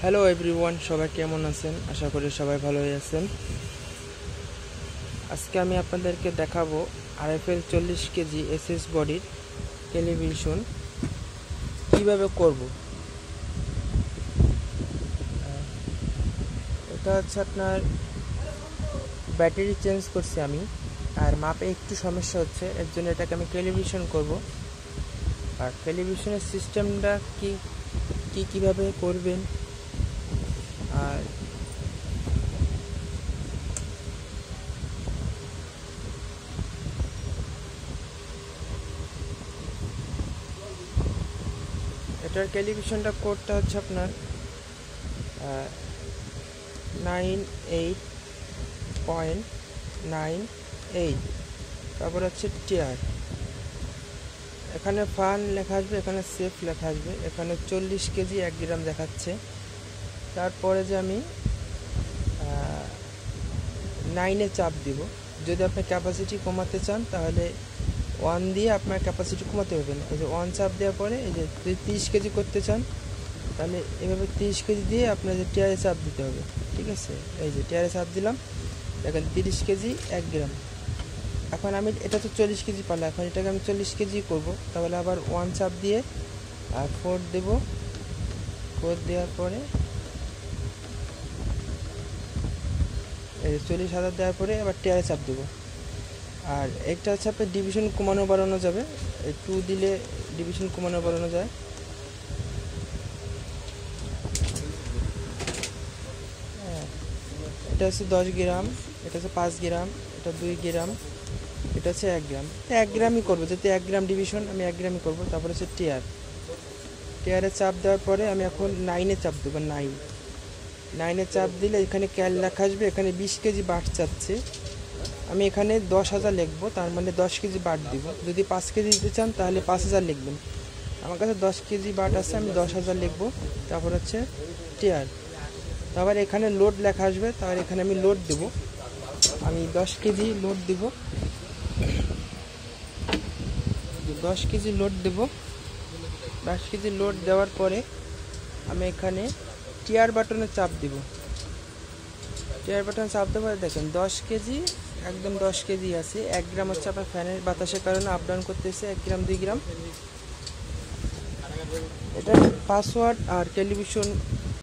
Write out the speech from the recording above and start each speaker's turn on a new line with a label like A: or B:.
A: Hello everyone, সবাই কেমন আছেন? আশা করি সবাই ভালোই আছেন। আজকে আমি আপনাদেরকে দেখাবো RFL 40 কেজি এসএস বডির টেলিভিশন কিভাবে করব। এটা হচ্ছে আপনার ব্যাটারি চেঞ্জ করছি আমি, আর মাপে একটু সমস্যা হচ্ছে, এর জন্য এটাকে আমি টেলিভিশন করব। আর টেলিভিশনের সিস্টেমটা কিভাবে করবেন, আর এটার টেলিভিশনটা কোডটা হচ্ছে আপনার 98.98, তারপর হচ্ছে টিয়ার। এখানে ফান লেখা আসবে, এখানে সেফ লেখা আসবে, এখানে 40 কেজি 1 গ্রাম দেখাচ্ছে। তারপরে যে আমি 9-এ চাপ দিব। যদি আপনি ক্যাপাসিটি কমাতে চান তাহলে 1 দিয়ে আপনার ক্যাপাসিটি কমাতে পারবেন। এই যে 1 চাপ দেওয়ার পরে এই যে যদি 30 কেজি করতে চান তাহলে এভাবে 30 কেজি দিয়ে আপনার যে টিয়ারে চাপ দিতে হবে। ঠিক আছে, এই যে টিয়ারে চাপ দিলাম, দেখেন 30 কেজি 1 গ্রাম। এখন আমি এটা তো 40 কেজি পারলাম, এখন এটাকে আমি 40 কেজি করব। তাহলে আবার 1 চাপ দিয়ে আর 4 দেব। 4 দেওয়ার পরে এই 40,000 দেওয়ার পরে আবার টিয়ারে চাপ দেবো। আর একটা হচ্ছে আপনার ডিভিশন কমানো বাড়ানো যাবে, 2 দিলে ডিভিশন কমানো বাড়ানো যায়। এটা হচ্ছে 10 গ্রাম, এটা হচ্ছে 5 গ্রাম, এটা 2 গ্রাম, এটা হচ্ছে 1 গ্রাম। 1 গ্রামই করবো, যেহেতু 1 গ্রাম ডিভিশন আমি 1 গ্রামই করবো। তারপরে হচ্ছে টিয়ারে চাপ দেওয়ার পরে আমি এখন 9-এ চাপ দেবো। 9-এ চাপ দিলে এখানে ক্যাল লেখা আসবে, এখানে 20 কেজি বাট চাচ্ছে, আমি এখানে 10,000 লিখবো, তার মানে 10 কেজি বাট দিব। যদি 5 কেজি দিতে চান তাহলে 5,000 লিখবেন। আমার কাছে 10 কেজি বাট আছে, আমি 10,000 লিখবো। তারপর হচ্ছে টিয়ার, তারপর এখানে লোড লেখা আসবে, তারপর এখানে আমি লোড দেব। আমি 10 কেজি লোড দেব, 10 কেজি লোড দেব। 10 কেজি লোড দেওয়ার পরে আমি এখানে টিয়ার বাটনে চাপ দিব। টিয়ার বাটনে চাপ দেওয়ার পরে দেখেন 10 কেজি, একদম 10 কেজি আছে। 1 গ্রাম হচ্ছে আপনার ফ্যানের বাতাসের কারণে আপ ডাউন করতেছে, 1 গ্রাম 2 গ্রাম। এটা পাসওয়ার্ড আর টেলিভিশন